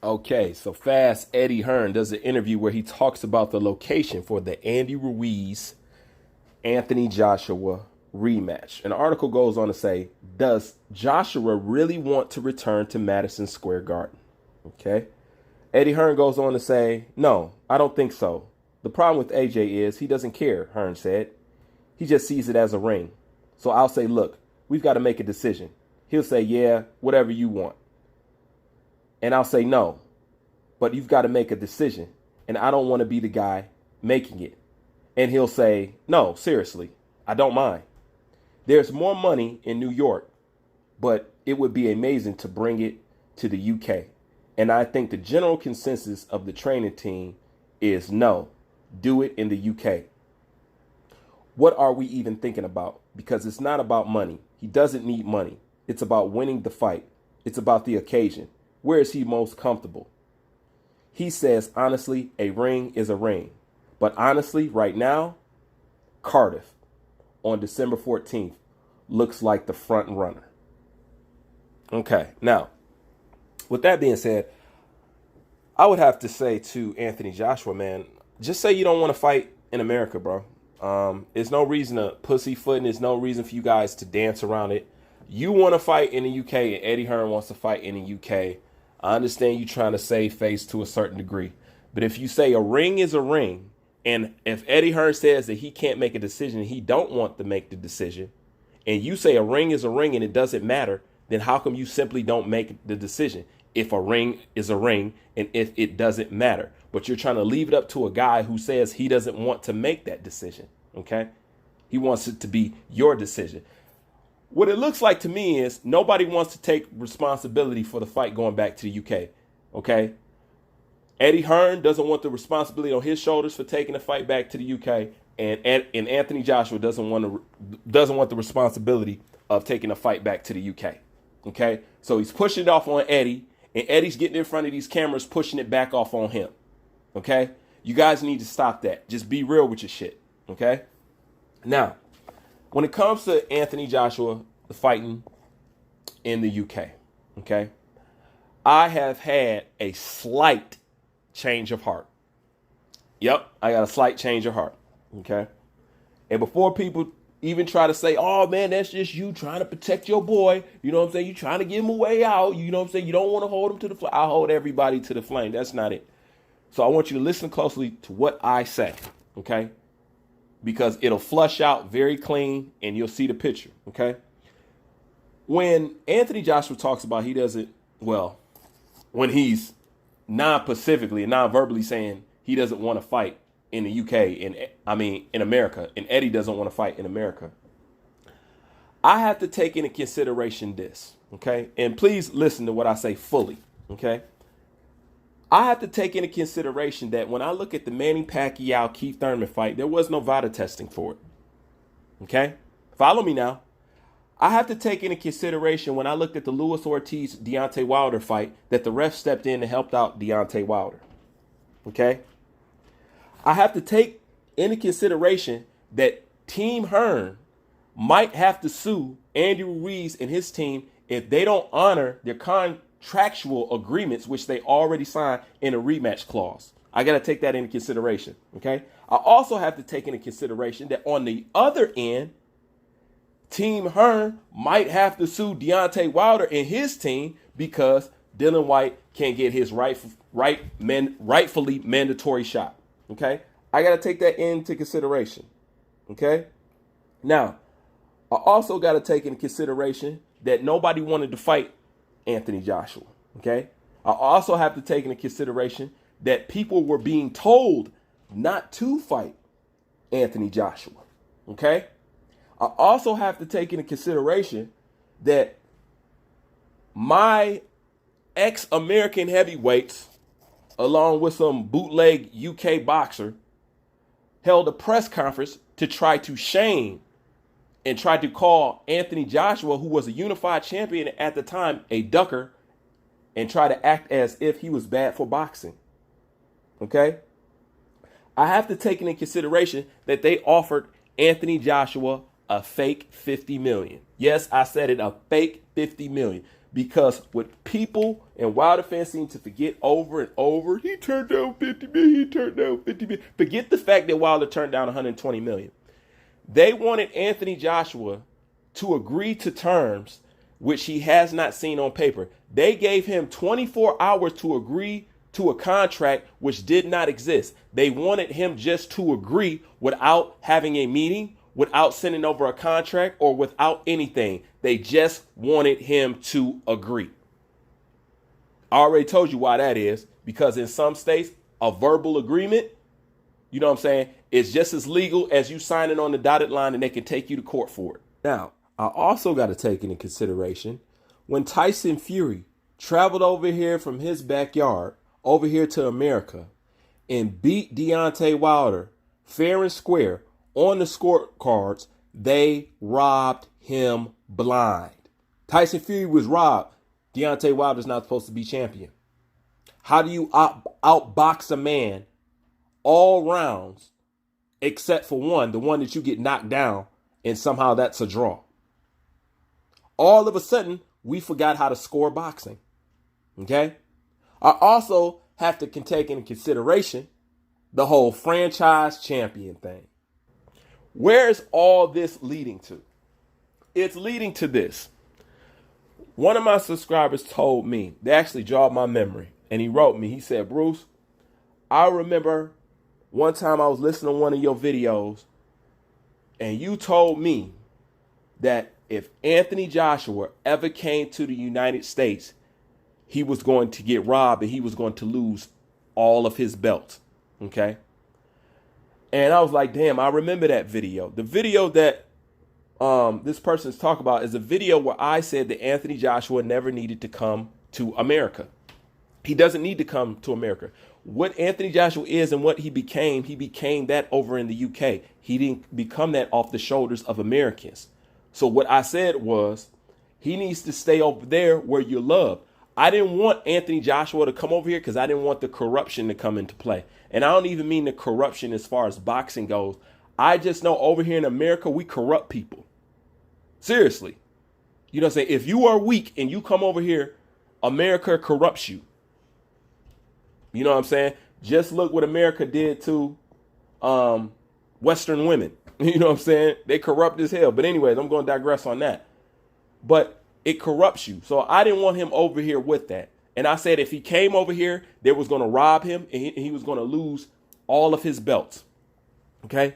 Okay, so Fast Eddie Hearn does an interview where he talks about the location for the Andy Ruiz Anthony Joshua rematch. And the article goes on to say, does Joshua really want to return to Madison Square Garden? Okay. Eddie Hearn goes on to say, no, I don't think so. The problem with AJ is he doesn't care, Hearn said. He just sees it as a ring. So I'll say, look, we've got to make a decision. He'll say, yeah, whatever you want. And I'll say, no, but you've got to make a decision. And I don't want to be the guy making it. And he'll say, no, seriously, I don't mind. There's more money in New York, but it would be amazing to bring it to the UK. And I think the general consensus of the training team is no, do it in the UK. What are we even thinking about? Because it's not about money. He doesn't need money. It's about winning the fight. It's about the occasion. Where is he most comfortable? He says, honestly, a ring is a ring. But honestly, right now, Cardiff on December 14th looks like the front runner. Okay, now, with that being said, I would have to say to Anthony Joshua, man, just say you don't want to fight in America, bro. There's no reason to pussyfoot, and there's no reason for you guys to dance around it. You want to fight in the UK, and Eddie Hearn wants to fight in the UK. I understand you trying to save face to a certain degree. But if you say a ring is a ring, and if Eddie Hearn says that he can't make a decision, he don't want to make the decision, and you say a ring is a ring and it doesn't matter, then how come you simply don't make the decision if a ring is a ring and if it doesn't matter? But you're trying to leave it up to a guy who says he doesn't want to make that decision, okay? He wants it to be your decision. What it looks like to me is nobody wants to take responsibility for the fight going back to the UK, okay? Eddie Hearn doesn't want the responsibility on his shoulders for taking the fight back to the UK, and Anthony Joshua doesn't want the responsibility of taking the fight back to the UK, okay? So he's pushing it off on Eddie, and Eddie's getting in front of these cameras, pushing it back off on him, okay? You guys need to stop that. Just be real with your shit, okay? Now, when it comes to Anthony Joshua fighting in the UK, okay, I have had a slight change of heart. Yep, I got a slight change of heart, okay? And before people even try to say, oh, man, that's just you trying to protect your boy, you know what I'm saying? You trying to give him a way out, you know what I'm saying? You don't want to hold him to the flame. I hold everybody to the flame. That's not it. So I want you to listen closely to what I say, okay? Because it'll flush out very clean and you'll see the picture, okay? When Anthony Joshua talks about he doesn't, well, when he's non-pacifically and non-verbally saying he doesn't want to fight in the UK, in America, and Eddie doesn't want to fight in America, I have to take into consideration this, okay? And please listen to what I say fully, okay? I have to take into consideration that when I look at the Manny Pacquiao Keith Thurman fight, there was no VADA testing for it. Okay? Follow me now. I have to take into consideration when I looked at the Luis Ortiz Deontay Wilder fight that the ref stepped in and helped out Deontay Wilder. Okay? I have to take into consideration that Team Hearn might have to sue Andy Ruiz and his team if they don't honor their contractual agreements, which they already signed in a rematch clause. I got to take that into consideration, okay? I also have to take into consideration that on the other end, Team Hearn might have to sue Deontay Wilder and his team because Dylan White can't get his rightfully mandatory shot, okay? I got to take that into consideration, okay? Now, I also got to take into consideration that nobody wanted to fight Anthony Joshua, okay? I also have to take into consideration that people were being told not to fight Anthony Joshua, okay? I also have to take into consideration that my ex-American heavyweights, along with some bootleg UK boxer, held a press conference to try to shame and tried to call Anthony Joshua, who was a unified champion at the time, a ducker, and try to act as if he was bad for boxing. Okay? I have to take into consideration that they offered Anthony Joshua a fake $50 million. Yes, I said it, a fake $50 million. Because what people in Wilder fans seem to forget over and over, he turned down 50 million, he turned down 50 million. Forget the fact that Wilder turned down 120 million. They wanted Anthony Joshua to agree to terms which he has not seen on paper. They gave him 24 hours to agree to a contract which did not exist. They wanted him just to agree without having a meeting, without sending over a contract, or without anything. They just wanted him to agree. I already told you why that is, because in some states, a verbal agreement, you know what I'm saying, is just as legal as you signing on the dotted line, and they can take you to court for it. Now, I also got to take into consideration when Tyson Fury traveled over here from his backyard over here to America and beat Deontay Wilder fair and square on the scorecards, they robbed him blind. Tyson Fury was robbed. Deontay Wilder's not supposed to be champion. How do you outbox a man all rounds except for one, the one that you get knocked down, and somehow that's a draw? All of a sudden, we forgot how to score boxing. Okay? I also have to take into consideration the whole franchise champion thing. Where is all this leading to? It's leading to this. One of my subscribers told me, they actually jogged my memory, and he wrote me, he said, Bruce, I remember one time I was listening to one of your videos, and you told me that if Anthony Joshua ever came to the United States, he was going to get robbed and he was going to lose all of his belts. Okay. And I was like, damn, I remember that video. The video that this person's talking about is a video where I said that Anthony Joshua never needed to come to America. He doesn't need to come to America. What Anthony Joshua is and what he became that over in the UK. He didn't become that off the shoulders of Americans. So what I said was he needs to stay over there where you love. I didn't want Anthony Joshua to come over here because I didn't want the corruption to come into play. And I don't even mean the corruption as far as boxing goes. I just know over here in America, we corrupt people. Seriously. You know what I'm saying? If you are weak and you come over here, America corrupts you. You know what I'm saying? Just look what America did to Western women. You know what I'm saying? They corrupt as hell. But anyways, I'm going to digress on that. But it corrupts you. So I didn't want him over here with that. And I said if he came over here, they was going to rob him and he was going to lose all of his belts. Okay?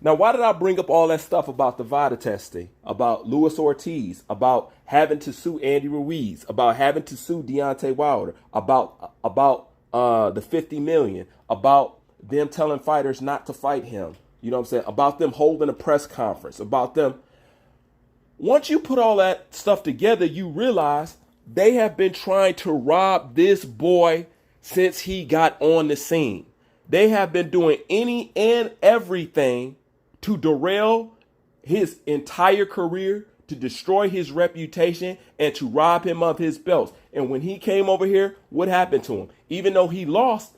Now, why did I bring up all that stuff about the VADA testing, about Luis Ortiz, about having to sue Andy Ruiz, about having to sue Deontay Wilder, about the 50 million, about them telling fighters not to fight him? You know what I'm saying? About them holding a press conference, about them. Once you put all that stuff together, you realize they have been trying to rob this boy since he got on the scene. They have been doing any and everything to derail his entire career, to destroy his reputation, and to rob him of his belts. And when he came over here, what happened to him? Even though he lost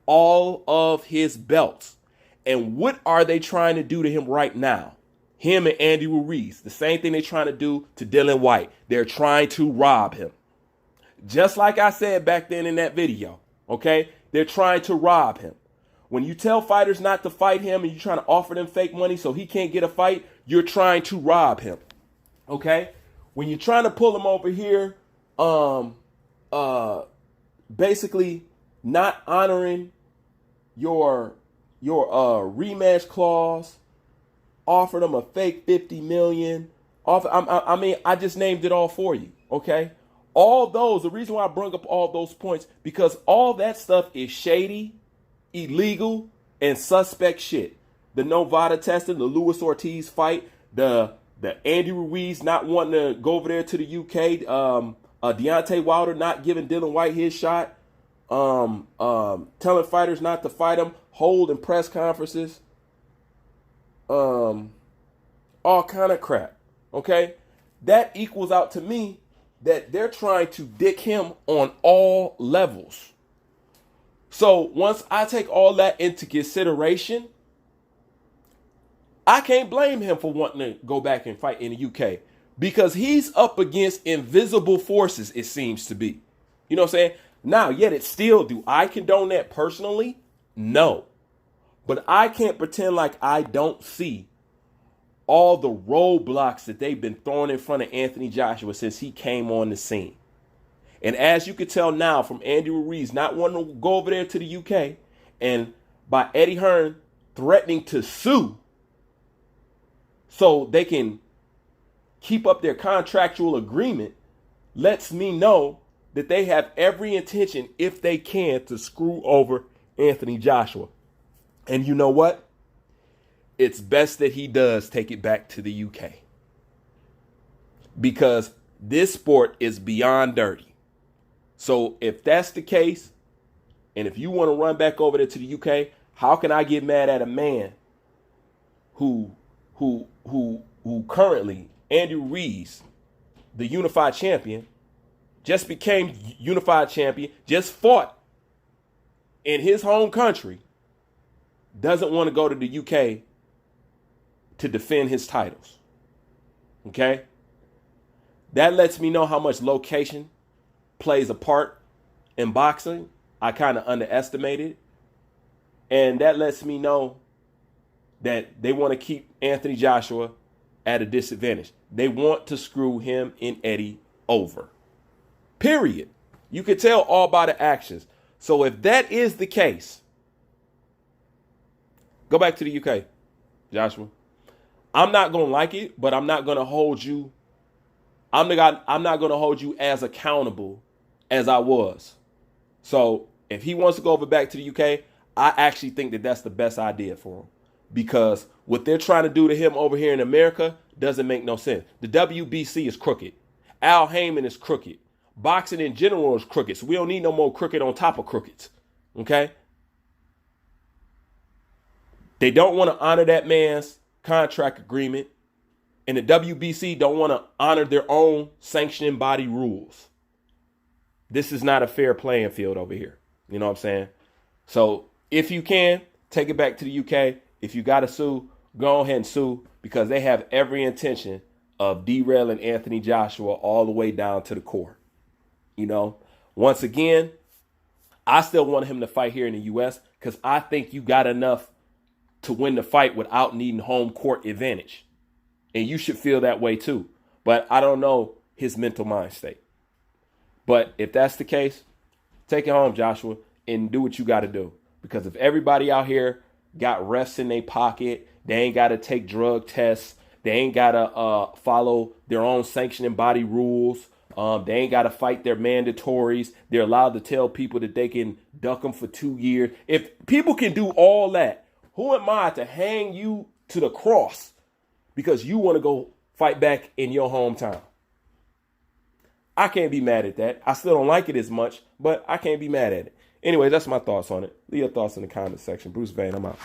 all of his belts. And what are they trying to do to him right now? Him and Andy Ruiz, the same thing they're trying to do to Dylan White. They're trying to rob him. Just like I said back then in that video, okay? They're trying to rob him. When you tell fighters not to fight him and you're trying to offer them fake money so he can't get a fight, you're trying to rob him, okay? When you're trying to pull him over here, basically not honoring your rematch clause, offer them a fake 50 million. I just named it all for you. Okay. All those, the reason why I bring up all those points, because all that stuff is shady, illegal, and suspect shit. The Novada testing, the Luis Ortiz fight, the Andy Ruiz not wanting to go over there to the UK, Deontay Wilder not giving Dylan White his shot, telling fighters not to fight him, holding press conferences, all kind of crap. Okay, that equals out to me that they're trying to dick him on all levels. So once I take all that into consideration, I can't blame him for wanting to go back and fight in the UK, because he's up against invisible forces, it seems to be. You know what I'm saying? Now, yet it's still, do I condone that personally? No. But I can't pretend like I don't see all the roadblocks that they've been throwing in front of Anthony Joshua since he came on the scene. And as you can tell now from Andy Ruiz not wanting to go over there to the UK, and by Eddie Hearn threatening to sue so they can keep up their contractual agreement, lets me know that they have every intention, if they can, to screw over Anthony Joshua. And you know what? It's best that he does take it back to the UK. Because this sport is beyond dirty. So if that's the case, and if you want to run back over there to the UK, how can I get mad at a man who currently, Andy Ruiz, the unified champion, just became unified champion, just fought in his home country, doesn't want to go to the UK to defend his titles. Okay? That lets me know how much location plays a part in boxing. I kind of underestimated. And that lets me know that they want to keep Anthony Joshua at a disadvantage. They want to screw him and Eddie over. Period. You could tell all by the actions. So if that is the case, go back to the UK, Joshua. I'm not going to like it, but I'm not going to hold you. I'm not going to hold you as accountable as I was. So if he wants to go over back to the UK, I actually think that that's the best idea for him. Because what they're trying to do to him over here in America doesn't make no sense. The WBC is crooked. Al Heyman is crooked. Boxing in general is crooked. So we don't need no more crooked on top of crooked. Okay? They don't want to honor that man's contract agreement. And the WBC don't want to honor their own sanctioning body rules. This is not a fair playing field over here. You know what I'm saying? So if you can, take it back to the UK. If you got to sue, go ahead and sue, because they have every intention of derailing Anthony Joshua all the way down to the core. You know, once again, I still want him to fight here in the US because I think you got enough to win the fight without needing home court advantage. And you should feel that way too. But I don't know his mental mind state. But if that's the case, take it home, Joshua, and do what you got to do. Because if everybody out here got refs in their pocket, they ain't got to take drug tests, they ain't got to follow their own sanctioning body rules, they ain't got to fight their mandatories, they're allowed to tell people that they can duck them for 2 years. If people can do all that, who am I to hang you to the cross because you want to go fight back in your hometown? I can't be mad at that. I still don't like it as much, but I can't be mad at it. Anyway, that's my thoughts on it. Leave your thoughts in the comment section. Bruce Vane, I'm out.